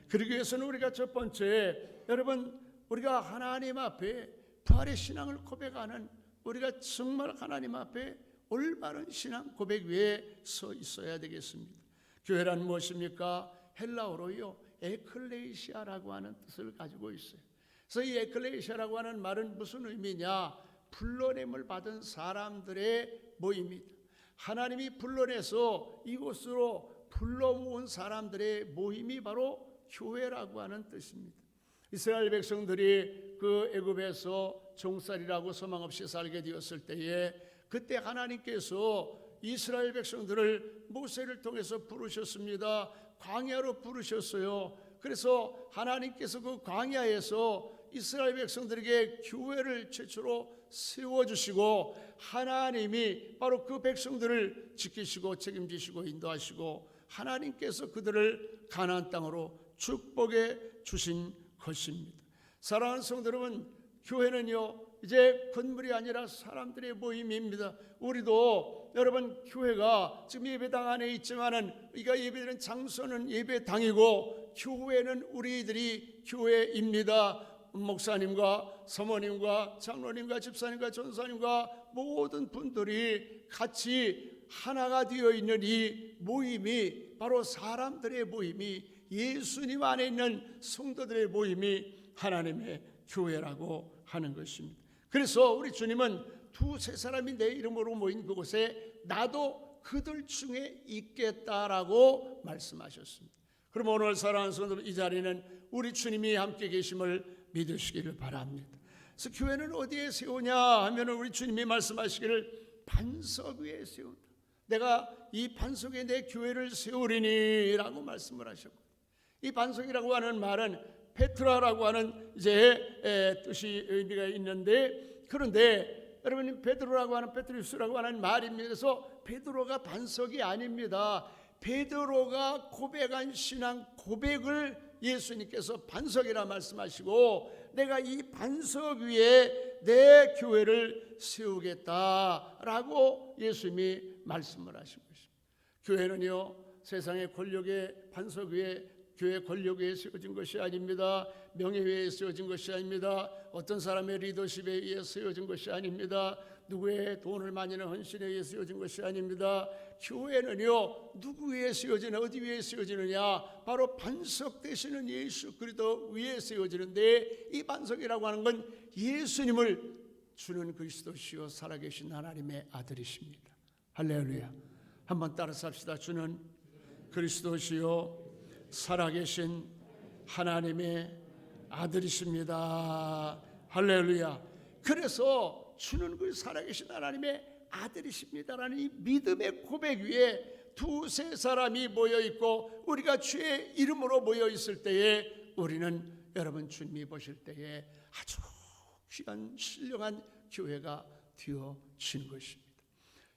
그러기 위해서는 우리가 첫 번째, 여러분, 우리가 하나님 앞에 부활의 신앙을 고백하는, 우리가 정말 하나님 앞에 올바른 신앙 고백 위에 서 있어야 되겠습니다. 교회란 무엇입니까? 헬라어로요, 에클레시아라고 하는 뜻을 가지고 있어요. 그래서 이 에클레시아라고 하는 말은 무슨 의미냐? 불러냄을 받은 사람들의 모임이다. 하나님이 불러내서 이곳으로 불러 모은 사람들의 모임이 바로 교회라고 하는 뜻입니다. 이스라엘 백성들이 그 애굽에서 종살이라고 소망 없이 살게 되었을 때에, 그때 하나님께서 이스라엘 백성들을 모세를 통해서 부르셨습니다. 광야로 부르셨어요. 그래서 하나님께서 그 광야에서 이스라엘 백성들에게 교회를 최초로 세워주시고, 하나님이 바로 그 백성들을 지키시고 책임지시고 인도하시고, 하나님께서 그들을 가나안 땅으로 축복해 주신 것입니다. 사랑하는 성도 여러분, 교회는요, 이제 건물이 아니라 사람들의 모임입니다. 우리도 여러분, 교회가 지금 예배당 안에 있지만은, 우리가 예배드리는 장소는 예배당이고, 교회는 우리들이 교회입니다. 목사님과 사모님과 장로님과 집사님과 전사님과 모든 분들이 같이 하나가 되어 있는 이 모임이 바로 사람들의 모임이, 예수님 안에 있는 성도들의 모임이 하나님의 교회라고 하는 것입니다. 그래서 우리 주님은 두세 사람이 내 이름으로 모인 그곳에 나도 그들 중에 있겠다라고 말씀하셨습니다. 그럼 오늘 사랑하는 성도들, 이 자리는 우리 주님이 함께 계심을 믿으시기를 바랍니다. 그래서 교회는 어디에 세우냐 하면 우리 주님이 말씀하시기를 반석 위에 세운다. 내가 이 반석 위에 내 교회를 세우리니 라고 말씀을 하셨고, 이 반석이라고 하는 말은 페트라라고 하는 이제 뜻이 의미가 있는데, 그런데 여러분, 베드로라고 하는, 페트루스라고 하는 말입니다. 그래서 베드로가 반석이 아닙니다. 베드로가 고백한 신앙 고백을 예수님께서 반석이라 말씀하시고, 내가 이 반석 위에 내 교회를 세우겠다라고 예수님이 말씀을 하신 것입니다. 교회는요, 세상의 권력의 반석 위에, 교회 권력 위에 세워진 것이 아닙니다. 명예 위에 세워진 것이 아닙니다. 어떤 사람의 리더십에 의해 세워진 것이 아닙니다. 누구의 돈을 많이 낸 헌신에 의해 세워진 것이 아닙니다. 교회는요, 누구 위에 세워지냐, 어디 위에 세워지느냐, 바로 반석 되시는 예수 그리스도 위에 세워지는데, 이 반석이라고 하는 건 예수님을 주는 그리스도시요 살아계신 하나님의 아들이십니다. 할렐루야. 한번 따라서 합시다. 주는 그리스도시요 살아계신 하나님의 아들이십니다. 할렐루야. 그래서 주는 그 살아계신 하나님의 아들이십니다라는 이 믿음의 고백 위에 두세 사람이 모여 있고, 우리가 주의 이름으로 모여 있을 때에, 우리는 여러분 주님이 보실 때에 아주 귀한 신령한 교회가 되어진 것입니다.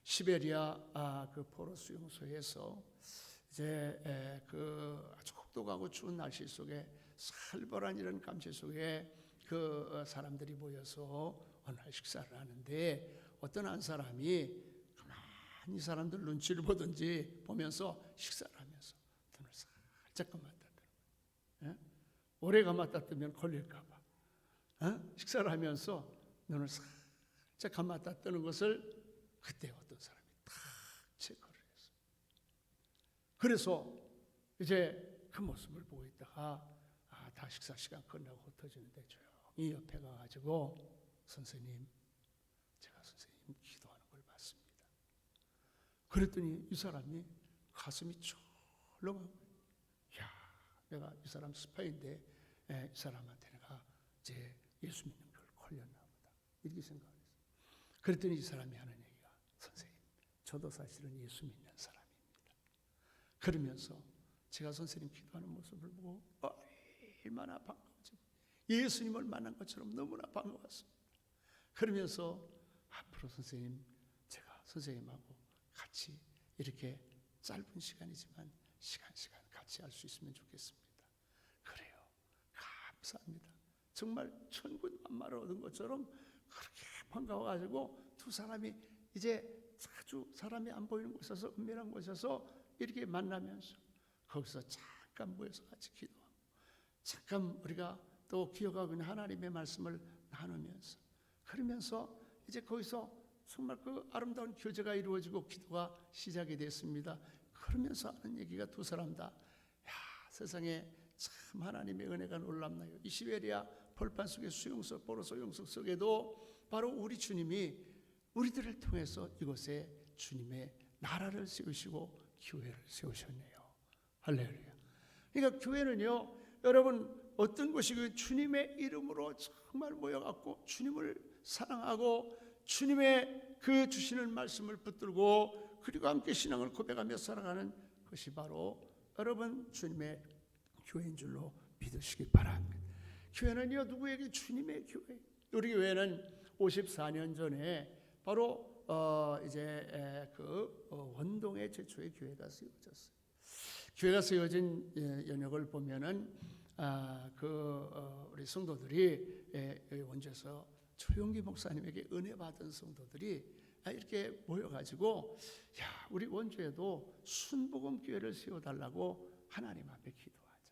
시베리아 그 포로 수용소에서 이제 그 아주 혹독하고 추운 날씨 속에, 살벌한 이런 감시 속에 그 사람들이 모여서 어느 날 식사를 하는데, 어떤 한 사람이 가만히 사람들 눈치를 보든지 보면서 식사를 하면서 눈을 살짝 감았다 뜨는, 오래 감았다 뜨면 걸릴까 봐, 식사를 하면서 눈을 살짝 감았다 뜨는 것을 그때 어떤 사람이 딱 체크를 했어요. 그래서 이제 그 모습을 보고 있다가 다 식사 시간 끝나고 흩어지는데 조용히 옆에 가가지고, 선생님, 제가 선생님 기도하는 걸 봤습니다. 그랬더니 이 사람이 가슴이 철렁한 거예요. 야, 내가 이 사람 스파인데 이 사람한테 내가 이제 예수 믿는 걸 걸렸나 보다, 이렇게 생각했어요. 그랬더니 이 사람이 하는 얘기가, 선생님, 저도 사실은 예수 믿는 사람입니다. 그러면서 제가 선생님 기도하는 모습을 보고 얼마나 반가워지고 예수님을 만난 것처럼 너무나 반가웠습니다. 그러면서 앞으로 선생님, 제가 선생님하고 같이 이렇게 짧은 시간이지만 시간 같이 할 수 있으면 좋겠습니다. 그래요, 감사합니다. 정말 천군만마를 얻은 것처럼 그렇게 반가워가지고 두 사람이 이제 아주 사람이 안 보이는 곳에서, 은밀한 곳에서 이렇게 만나면서 거기서 잠깐 모여서 같이 기도하고, 잠깐 우리가 또 기억하고 있는 하나님의 말씀을 나누면서, 그러면서 이제 거기서 정말 그 아름다운 교제가 이루어지고 기도가 시작이 됐습니다. 그러면서 하는 얘기가 두 사람 다, 야, 세상에 참 하나님의 은혜가 놀랍나요. 이 시베리아 벌판 속의 수용석, 포로 수용석 속에도 바로 우리 주님이 우리들을 통해서 이곳에 주님의 나라를 세우시고 교회를 세우셨네요. 할렐루야. 그러니까 교회는요, 여러분 어떤 곳이고 주님의 이름으로 정말 모여갖고 주님을 사랑하고 주님의 그 주시는 말씀을 붙들고 그리고 함께 신앙을 고백하며 살아가는 것이 바로 여러분 주님의 교회인 줄로 믿으시기 바랍니다. 교회는요, 누구에게? 주님의 교회. 우리 교회는 54년 전에 바로 원동에 최초의 교회가 세워졌어요. 교회가 세워진 연역을 보면은 우리 성도들이 원주에서 조용기 목사님에게 은혜 받은 성도들이 이렇게 모여가지고, 야, 우리 원주에도 순복음 교회를 세워달라고 하나님 앞에 기도하자.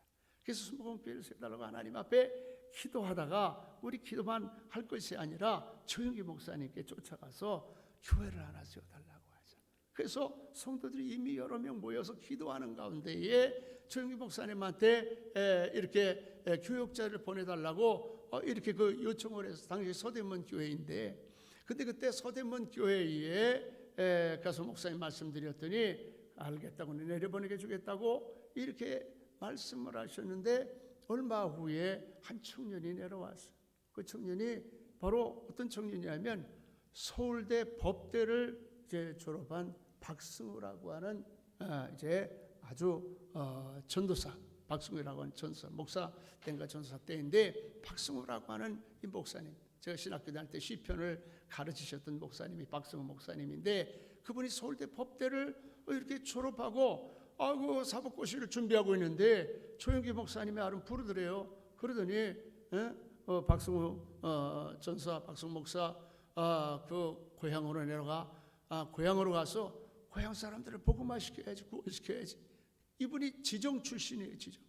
그래서 순복음 교회를 세워달라고 하나님 앞에 기도하다가 우리 기도만 할 것이 아니라 조용기 목사님께 쫓아가서 교회를 하나 세워달라고 하자. 그래서 성도들이 이미 여러 명 모여서 기도하는 가운데에 조용기 목사님한테 이렇게 교역자를 보내달라고 이렇게 그 요청을 해서, 당시 서대문 교회인데, 근데 그때 서대문 교회에 가서 목사님 말씀드렸더니 알겠다고, 내려보내게 주겠다고 이렇게 말씀을 하셨는데, 얼마 후에 한 청년이 내려왔어요. 그 청년이 바로 어떤 청년이냐면 서울대 법대를 이제 졸업한 박승우라고 하는 이제 아주 전도사, 박승우라고 하는 전도사, 목사 때인가 전도사 때인데, 박승우라고 하는 이 목사님, 제가 신학교 다닐 때 시편을 가르치셨던 목사님이 박승우 목사님인데, 그분이 서울대 법대를 이렇게 졸업하고 사법고시를 준비하고 있는데 조용기 목사님의 아름 부르더래요. 그러더니 박승우 전사, 박승우 목사 그 고향으로 내려가, 고향으로 가서 고향 사람들을 복음화 시켜야지, 구원시켜야지. 이분이 지정 출신이에요. 지정.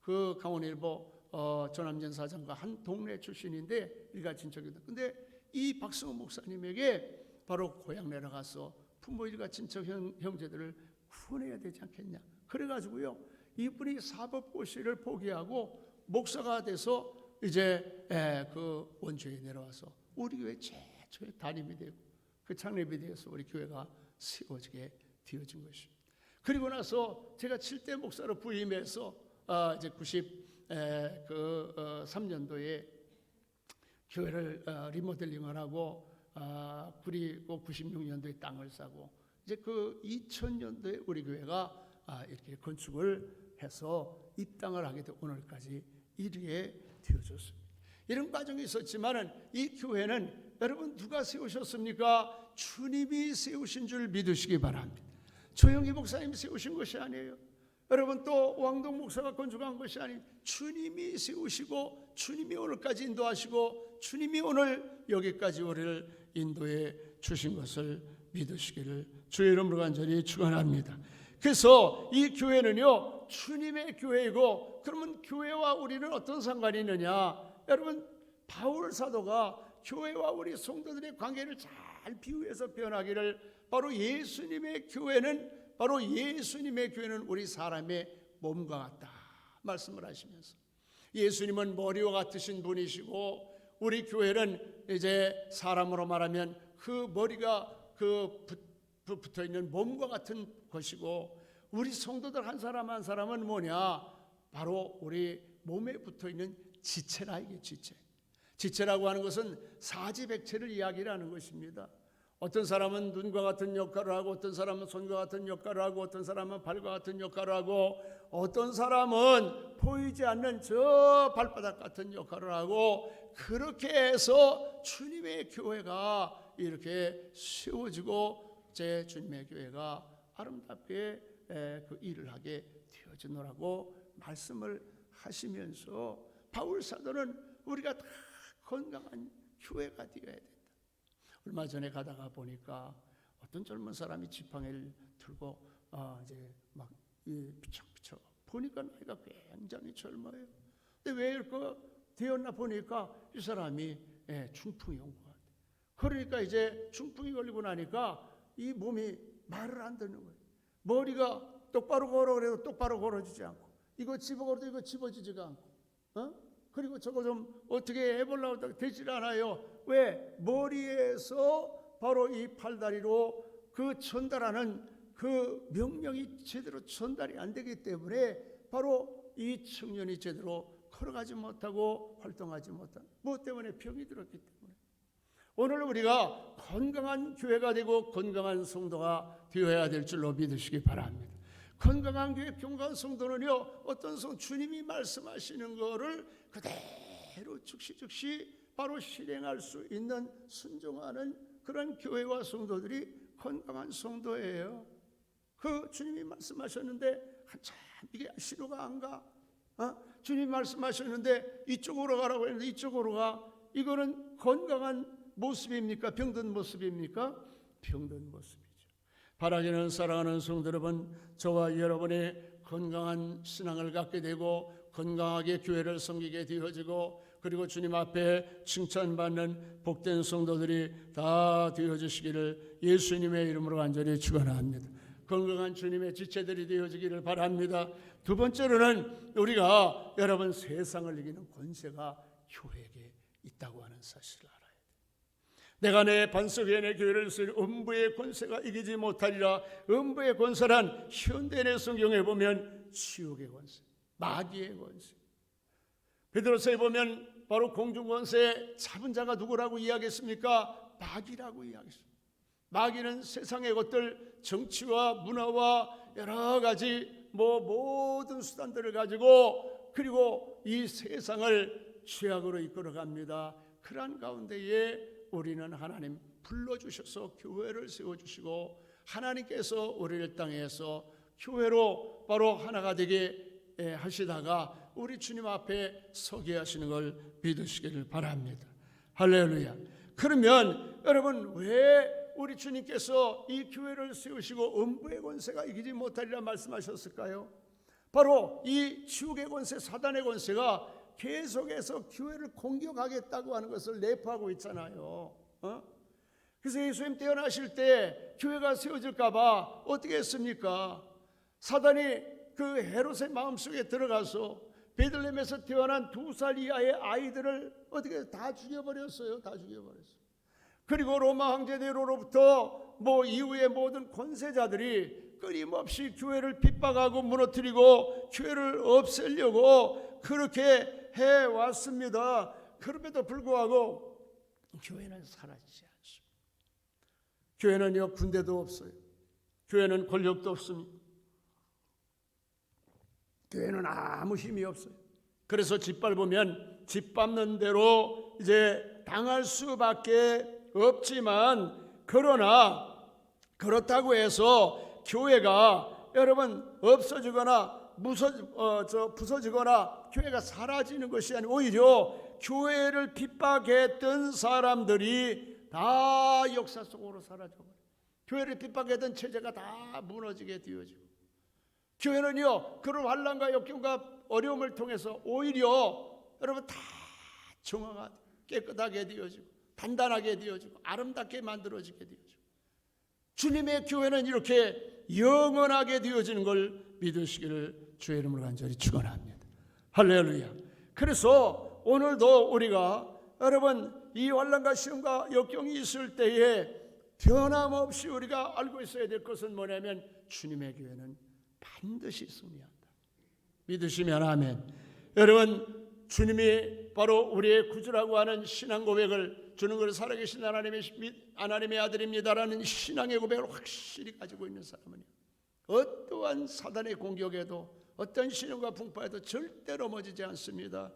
그 강원일보 전함전 사장과 한 동네 출신인데 일가 친척이다. 근데 이 박승우 목사님에게 바로 고향 내려가서 부모 일가 친척 형제들을 구원해야 되지 않겠냐. 그래가지고요, 이분이 사법고시를 포기하고 목사가 돼서 이제 그 원주에 내려와서 우리 교회 최초의 담임이 되고 그 창립이 되어서 우리 교회가 세워지게 되어진 것입니다. 그리고 나서 제가 7대 목사로 부임해서 이제 93년도에 교회를 리모델링을 하고, 그리고 96년도에 땅을 사고, 이제 그 2000년도에 우리 교회가 이렇게 건축을 해서 입당을 하게 돼 오늘까지 이르게 되어졌습니다. 이런 과정이 있었지만은 이 교회는 여러분 누가 세우셨습니까? 주님이 세우신 줄 믿으시기 바랍니다. 조영기 목사님이 세우신 것이 아니에요. 여러분 또 왕동 목사가 건축한 것이 아닌, 주님이 세우시고 주님이 오늘까지 인도하시고 주님이 오늘 여기까지 우리를 인도해 주신 것을 믿으시기를 주의 이름으로 간절히 축원합니다. 그래서 이 교회는요, 주님의 교회이고, 그러면 교회와 우리는 어떤 상관이 있느냐? 여러분, 바울 사도가 교회와 우리 성도들의 관계를 잘 비유해서 표현하기를, 바로 예수님의 교회는 우리 사람의 몸과 같다 말씀을 하시면서, 예수님은 머리와 같으신 분이시고 우리 교회는 이제 사람으로 말하면 그 머리가 붙어 있는 몸과 같은 것이고, 우리 성도들 한 사람 한 사람은 뭐냐? 바로 우리 몸에 붙어 있는 지체라. 이게 지체라고 하는 것은 사지백체를 이야기를 하는 것입니다. 어떤 사람은 눈과 같은 역할을 하고, 어떤 사람은 손과 같은 역할을 하고, 어떤 사람은 발과 같은 역할을 하고, 어떤 사람은 보이지 않는 저 발바닥 같은 역할을 하고, 그렇게 해서 주님의 교회가 이렇게 세워지고 제 주님의 교회가 아름답게 그 일을 하게 되어지노라고 말씀을 하시면서, 바울 사도는 우리가 다 건강한 교회가 되어야 된다. 얼마 전에 가다가 보니까 어떤 젊은 사람이 지팡이를 들고 이제 막 피척피척, 보니까 나이가 굉장히 젊어요. 근데 왜 이렇게 되었나 보니까 이 사람이 중풍이 온 것 같아요. 그러니까 이제 중풍이 걸리고 나니까 이 몸이 말을 안 듣는 거예요. 머리가 똑바로 걸어 그래도 똑바로 걸어지지 않고, 이거 집어 걸어도 이거 집어지지가 않고, 그리고 저거 좀 어떻게 해보려고 하다가 되질 않아요. 왜? 머리에서 바로 이 팔다리로 그 전달하는 그 명령이 제대로 전달이 안 되기 때문에 바로 이 청년이 제대로 걸어가지 못하고 활동하지 못한, 무엇 때문에? 병이 들었기 때문에. 오늘 우리가 건강한 교회가 되고 건강한 성도가 되어야 될 줄로 믿으시기 바랍니다. 건강한 교회, 건강한 성도는요, 어떤 주님이 말씀하시는 거를 그대로 즉시 바로 실행할 수 있는, 순종하는 그런 교회와 성도들이 건강한 성도예요. 그 주님이 말씀하셨는데 한참 이게 신호가 안 가. 주님 말씀하셨는데 이쪽으로 가라고 했는데 이쪽으로 가. 이거는 건강한 모습입니까? 병든 모습입니까? 병든 모습이죠. 바라기는 사랑하는 성도 여러분, 저와 여러분의 건강한 신앙을 갖게 되고 건강하게 교회를 섬기게 되어지고, 그리고 주님 앞에 칭찬받는 복된 성도들이 다 되어주시기를 예수님의 이름으로 간절히 축원합니다. 건강한 주님의 지체들이 되어지기를 바랍니다. 두 번째로는 우리가 여러분 세상을 이기는 권세가 교회에게 있다고 하는 사실을 알아야 돼요. 내가 내 반석 위에 내 교회를 쓰리 음부의 권세가 이기지 못하리라. 음부의 권세란 현대의 성경에 보면 지옥의 권세, 마귀의 권세. 베드로서에 보면 바로 공중권세 잡은 자가 누구라고 이야기했습니까? 마귀라고 이야기했습니다. 마귀는 세상의 것들, 정치와 문화와 여러 가지 모든 수단들을 가지고, 그리고 이 세상을 죄악으로 이끌어갑니다. 그러한 가운데에 우리는 하나님 불러주셔서 교회를 세워주시고, 하나님께서 우리를 땅에서 교회로 바로 하나가 되게 하시다가 우리 주님 앞에 서게 하시는 걸 믿으시기를 바랍니다. 할렐루야. 그러면 여러분, 왜 우리 주님께서 이 교회를 세우시고 음부의 권세가 이기지 못하리라 말씀하셨을까요? 바로 이 지옥의 권세, 사단의 권세가 계속해서 교회를 공격하겠다고 하는 것을 내포하고 있잖아요. 그래서 예수님 태어나실 때 교회가 세워질까 봐 어떻게 했습니까? 사단이 그 헤롯의 마음속에 들어가서 베들레헴에서 태어난 2살 이하의 아이들을 어떻게 다 죽여버렸어요. 다 죽여버렸어요. 그리고 로마 황제네로로부터 이후의 모든 권세자들이 끊임없이 교회를 핍박하고 무너뜨리고 교회를 없애려고 그렇게 해왔습니다. 그럼에도 불구하고 교회는 사라지지 않습니다. 교회는요, 군대도 없어요. 교회는 권력도 없습니다. 교회는 아무 힘이 없어요. 그래서 짓밟으면 짓밟는 대로 이제 당할 수밖에 없지만, 그러나 그렇다고 해서 교회가 여러분 없어지거나 부서지거나 교회가 사라지는 것이 아니고, 오히려 교회를 핍박했던 사람들이 다 역사 속으로 사라져버려요. 교회를 핍박했던 체제가 다 무너지게 되어지고, 교회는요 그런 환난과 역경과 어려움을 통해서 오히려 여러분 다 정화가 깨끗하게 되어지고 단단하게 되어지고 아름답게 만들어지게 되어지고, 주님의 교회는 이렇게 영원하게 되어지는 걸 믿으시기를 주의 이름으로 간절히 축원합니다. 할렐루야. 그래서 오늘도 우리가 여러분 이 환난과 시험과 역경이 있을 때에 변함없이 우리가 알고 있어야 될 것은 뭐냐면, 주님의 교회는 반드시 승리한다. 믿으시면 아멘. 여러분, 주님이 바로 우리의 구주라고 하는 신앙 고백을, 주는 것을 살아계신 하나님의 아들입니다라는 신앙의 고백을 확실히 가지고 있는 사람은 어떠한 사단의 공격에도 어떤 시련과 풍파에도 절대 넘어지지 않습니다.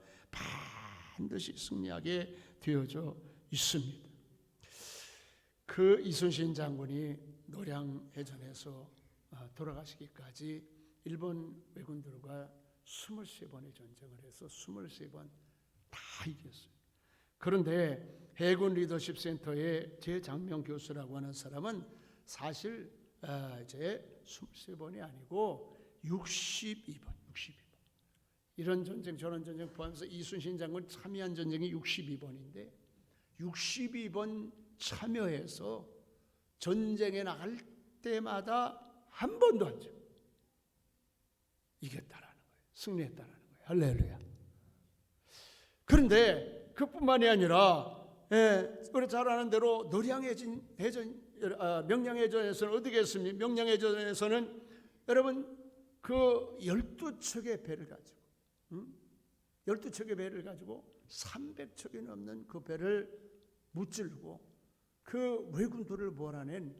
반드시 승리하게 되어져 있습니다. 그 이순신 장군이 노량해전에서 돌아가시기까지 일본 왜군들과 23번의 전쟁을 해서 23번 다 이겼어요. 그런데 해군 리더십 센터의 제장명 교수라고 하는 사람은 사실 이제 23번이 아니고 62번 이런 전쟁 저런 전쟁 포함해서 이순신 장군 참여한 전쟁이 62번인데 62번 참여해서 전쟁에 나갈 때마다 한 번도 안 져. 이겼다라는 거예요. 승리했다라는 거예요. 할렐루야. 그런데 그뿐만이 아니라 우리 잘 아는 대로 노량해전 명량해전에서는 어떻게 했습니까? 명량해전에서는 여러분 그 12척의 배를 가지고 12척의 배를 가지고 300척이 넘는 그 배를 무찌르고 그 왜군들을 몰아낸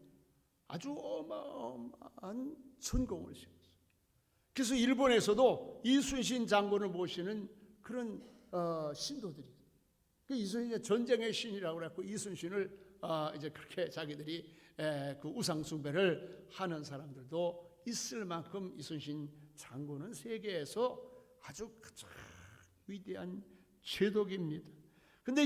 아주 어마어마한 전공을 세웠어요. 그래서 일본에서도 이순신 장군을 모시는 그런 신도들이 그 이순신의 전쟁의 신이라고 그랬고 이순신을 이제 그렇게 자기들이 그 우상 숭배를 하는 사람들도 있을 만큼 이순신 장군은 세계에서 아주 가장 위대한 제독입니다. 근데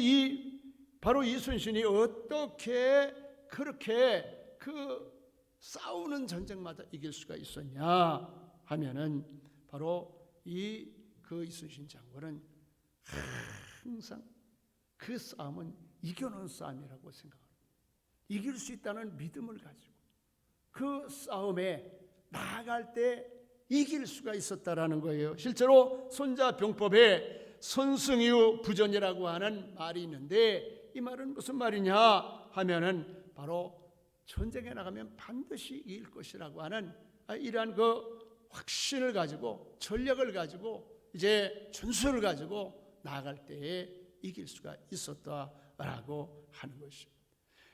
바로 이순신이 어떻게 그렇게 그 싸우는 전쟁마다 이길 수가 있었냐 하면은 바로 그 이순신 장군은 항상 그 싸움은 이겨놓은 싸움이라고 생각합니다. 이길 수 있다는 믿음을 가지고 그 싸움에 나아갈 때 이길 수가 있었다라는 거예요. 실제로 손자병법에 선승유 부전이라고 하는 말이 있는데 이 말은 무슨 말이냐 하면은 바로 전쟁에 나가면 반드시 이길 것이라고 하는 이러한 그 확신을 가지고 전력을 가지고 이제 전술을 가지고 나아갈 때에 이길 수가 있었다라고 하는 것입니다.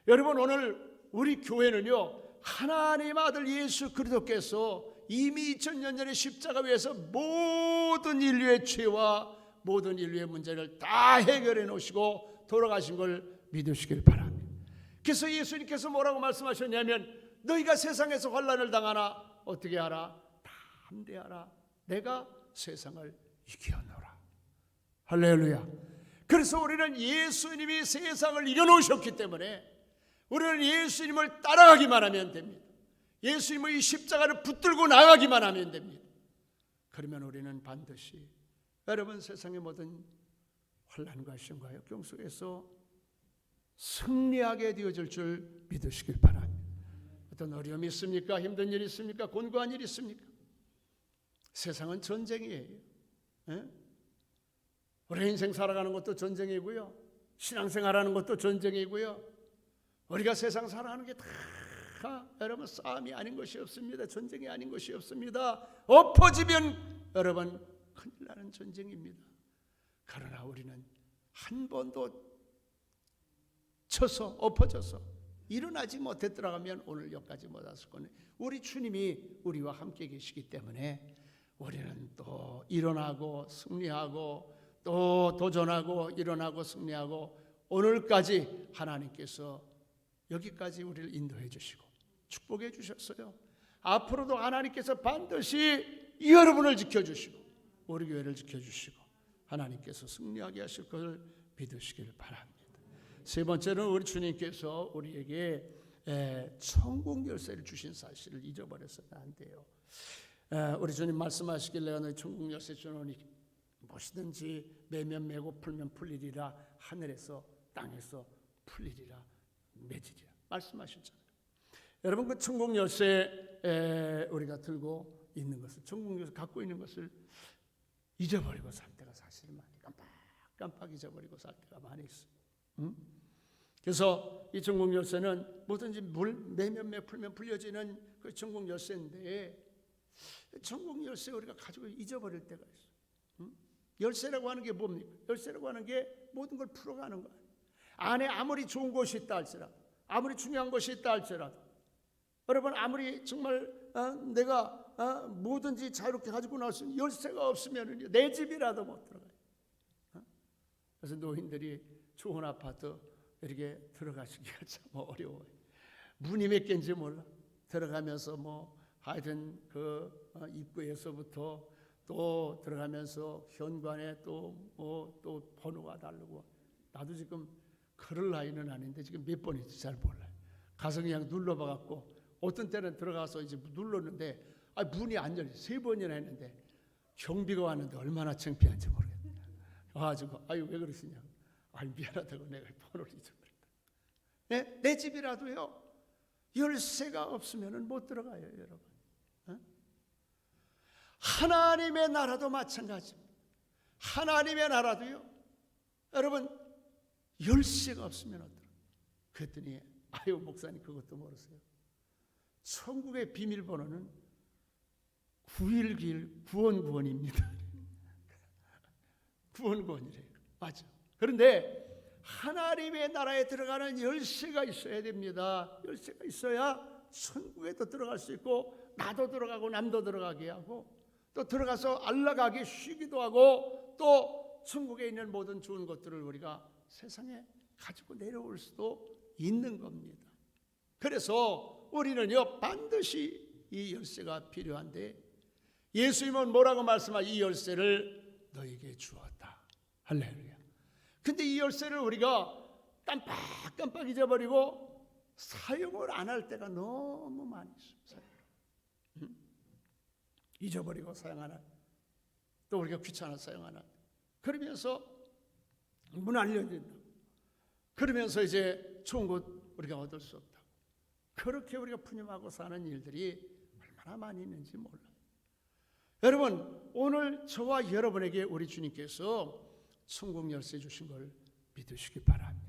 여러분 오늘 우리 교회는요 하나님 아들 예수 그리스도께서 이미 2000년 전에 십자가 위에서 모든 인류의 죄와 모든 인류의 문제를 다 해결해 놓으시고 돌아가신 걸 믿으시길 바랍니다. 그래서 예수님께서 뭐라고 말씀하셨냐면 너희가 세상에서 환난을 당하나 어떻게 하라? 담대하라. 내가 세상을 이겨노라. 할렐루야. 그래서 우리는 예수님이 세상을 이겨놓으셨기 때문에 우리는 예수님을 따라가기만 하면 됩니다. 예수님의 이 십자가를 붙들고 나가기만 하면 됩니다. 그러면 우리는 반드시 여러분 세상의 모든 환난과 시험과 역경 속에서 승리하게 되어질 줄 믿으시길 바랍니다. 어떤 어려움이 있습니까? 힘든 일이 있습니까? 곤고한 일이 있습니까? 세상은 전쟁이에요. 우리 인생 살아가는 것도 전쟁이고요. 신앙생활하는 것도 전쟁이고요. 우리가 세상 살아가는 게 다 여러분 싸움이 아닌 것이 없습니다. 전쟁이 아닌 것이 없습니다. 엎어지면 여러분 큰일 나는 전쟁입니다. 그러나 우리는 한 번도 쳐서 엎어져서 일어나지 못했더라면 오늘 여기까지 못 왔을 거네. 우리 주님이 우리와 함께 계시기 때문에 우리는 또 일어나고 승리하고 또 도전하고 일어나고 승리하고 오늘까지 하나님께서 여기까지 우리를 인도해 주시고 축복해 주셨어요. 앞으로도 하나님께서 반드시 여러분을 지켜주시고 우리 교회를 지켜주시고 하나님께서 승리하게 하실 것을 믿으시길 바랍니다. 세 번째는 우리 주님께서 우리에게 천국 열쇠를 주신 사실을 잊어버려서는 안 돼요. 우리 주님 말씀하시길 내가 너희 천국 열쇠 주노니 무엇이든지 매면 매고 풀면 풀리리라. 하늘에서 땅에서 풀리리라 맺으리라 말씀하셨잖아요. 여러분 그 천국 열쇠 우리가 들고 있는 것을 천국 열쇠 갖고 있는 것을 잊어버리고 살 때가 사실 많이 깜빡 잊어버리고 살 때가 많이 있어요. 그래서 이 천국 열쇠는 뭐든지 매면 매 풀면 풀려지는 그 천국 열쇠인데 천국 열쇠 우리가 가지고 잊어버릴 때가 있어요. 열쇠라고 하는 게 뭡니까? 열쇠라고 하는 게 모든 걸 풀어가는 거예요. 안에 아무리 좋은 것이 있다 할지라도 아무리 중요한 것이 있다 할지라도 여러분 아무리 정말 내가 뭐든지 자유롭게 가지고 나올 수 있는 열쇠가 없으면 내 집이라도 못 들어가요. 그래서 노인들이 좋은 아파트 이렇게 들어가시기가 참 어려워요. 문이 몇 개인지 몰라. 들어가면서 뭐 하여튼 그 입구에서부터 또 들어가면서 현관에 또 번호가 다르고 나도 지금 그럴 나이는 아닌데 지금 몇 번인지 잘 몰라요. 가서 그냥 눌러봐갖고 어떤 때는 들어가서 이제 눌렀는데 문이 안 열려. 3번이나 했는데 경비가 왔는데 얼마나 창피한지 모르겠네. 와가지고 아유 왜 그러시냐. 아유 미안하다고 내가 번호를 잊어버렸다. 내 집이라도요 열쇠가 없으면 못 들어가요, 여러분. 하나님의 나라도 마찬가지입니다. 하나님의 나라도요, 여러분 열쇠가 없으면 어떡해요? 그랬더니 아유 목사님 그것도 모르세요. 천국의 비밀번호는 911 구원구원입니다. 구원구원이래요. 맞아. 그런데 하나님의 나라에 들어가는 열쇠가 있어야 됩니다. 열쇠가 있어야 천국에도 들어갈 수 있고 나도 들어가고 남도 들어가게 하고 또 들어가서 안락하게 쉬기도 하고 또 천국에 있는 모든 좋은 것들을 우리가 세상에 가지고 내려올 수도 있는 겁니다. 그래서 우리는요 반드시 이 열쇠가 필요한데 예수님은 뭐라고 말씀하시죠? 이 열쇠를 너에게 주었다. 할렐루야. 근데 이 열쇠를 우리가 깜빡 잊어버리고 사용을 안 할 때가 너무 많이 있어요. 잊어버리고 사용 안 할, 또 우리가 귀찮아서 사용 안 할, 그러면서 문 안 열린다. 그러면서 이제 좋은 것 우리가 얻을 수 없다. 그렇게 우리가 푸념하고 사는 일들이 얼마나 많이 있는지 몰라요. 여러분 오늘 저와 여러분에게 우리 주님께서 천국 열쇠 주신 걸 믿으시기 바랍니다.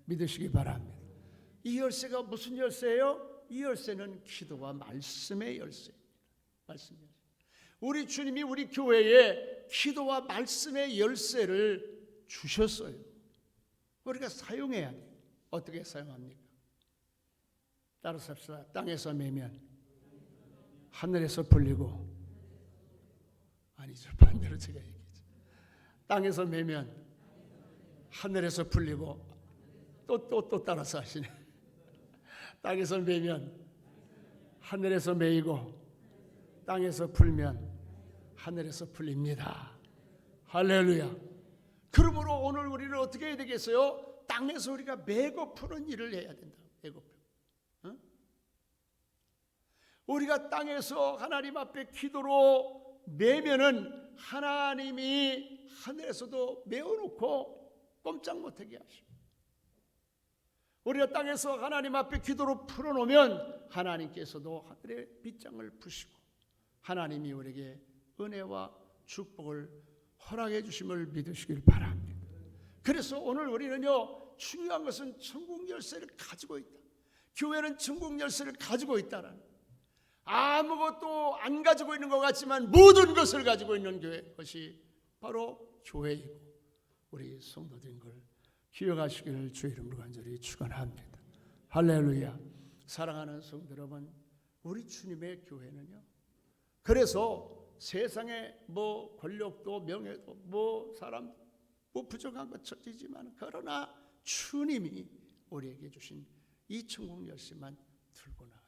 믿으시기 바랍니다. 이 열쇠가 무슨 열쇠예요? 이 열쇠는 기도와 말씀의 열쇠입니다. 말씀 열쇠. 우리 주님이 우리 교회에 기도와 말씀의 열쇠를 주셨어요. 우리가 사용해야 돼요. 어떻게 사용합니까? 따라서 합시다. 땅에서 매면 하늘에서 풀리고, 아니죠, 반대로 제가 얘기했죠. 땅에서 매면 하늘에서 풀리고, 또 따라서 하시네. 땅에서 매면 하늘에서 매이고, 땅에서 풀면 하늘에서 풀립니다. 할렐루야. 그러므로 오늘 우리는 어떻게 해야 되겠어요? 땅에서 우리가 매고 푸는 일을 해야 된다. 매고 푸. 우리가 땅에서 하나님 앞에 기도로 매면은 하나님이 하늘에서도 메어놓고 꼼짝 못하게 하시고, 우리가 땅에서 하나님 앞에 기도로 풀어놓으면 하나님께서도 하늘의 빗장을 푸시고 하나님이 우리에게 은혜와 축복을 허락해 주심을 믿으시길 바랍니다. 그래서 오늘 우리는요 중요한 것은 천국 열쇠를 가지고 있다. 교회는 천국 열쇠를 가지고 있다라는, 아무것도 안 가지고 있는 것 같지만 모든 것을 가지고 있는 교회, 그것이 바로 교회이고 우리 성도들인 걸 기억하시기를 주의 이름으로 간절히 축원합니다. 할렐루야. 사랑하는 성도 여러분, 우리 주님의 교회는요, 그래서 세상에 뭐 권력도 명예도 뭐 사람 뭐 부족한 것 처지지만, 그러나 주님이 우리에게 주신 이 천국 열쇠만 들고 나가면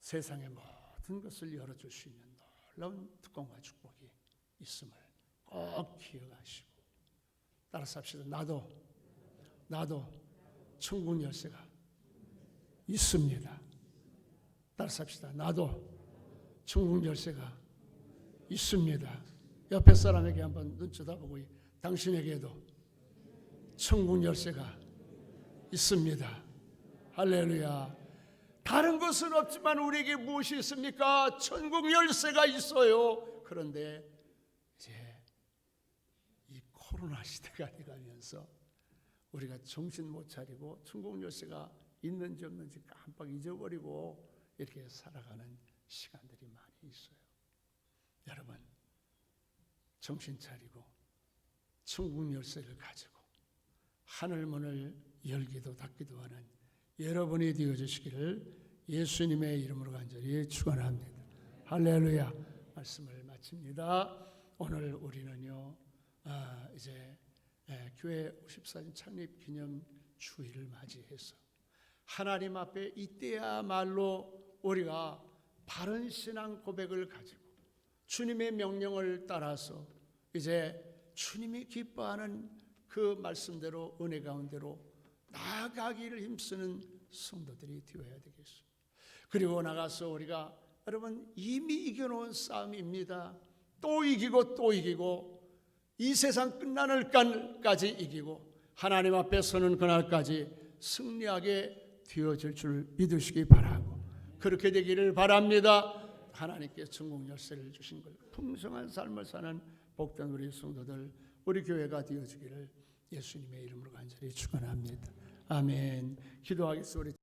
세상의 모든 것을 열어줄 수 있는 놀라운 특권과 축복이 있음을 꼭 기억하시고 따라서 합시다. 나도 천국 열쇠가 있습니다. 따라서 합시다. 나도 천국 열쇠가 있습니다. 옆에 사람에게 한번 눈 쳐다보고, 당신에게도 천국 열쇠가 있습니다. 할렐루야. 다른 것은 없지만 우리에게 무엇이 있습니까? 천국 열쇠가 있어요. 그런데 이제 이 코로나 시대가 돼가면서 우리가 정신 못 차리고 천국 열쇠가 있는지 없는지 깜빡 잊어버리고 이렇게 살아가는 시간들이 많이 있어요. 여러분 정신 차리고 천국 열쇠를 가지고 하늘문을 열기도 닫기도 하는 여러분이 되어주시기를 예수님의 이름으로 간절히 축원합니다. 할렐루야. 말씀을 마칩니다. 오늘 우리는요 이제 교회 54년 창립 기념 주일을 맞이해서 하나님 앞에 이때야말로 우리가 바른 신앙 고백을 가지고 주님의 명령을 따라서 이제 주님이 기뻐하는 그 말씀대로 은혜 가운데로 나아가기를 힘쓰는 성도들이 되어야 되겠습니다. 그리고 나가서 우리가 여러분 이미 이겨놓은 싸움입니다. 또 이기고 또 이기고 이 세상 끝나는 날까지 이기고 하나님 앞에 서는 그날까지 승리하게 되어질 줄 믿으시기 바라고 그렇게 되기를 바랍니다. 하나님께 성공 열쇠를 주신 걸 풍성한 삶을 사는 복된 우리 성도들 우리 교회가 되어주기를 예수님의 이름으로 간절히 축원합니다. 아멘. 기도하겠습니다.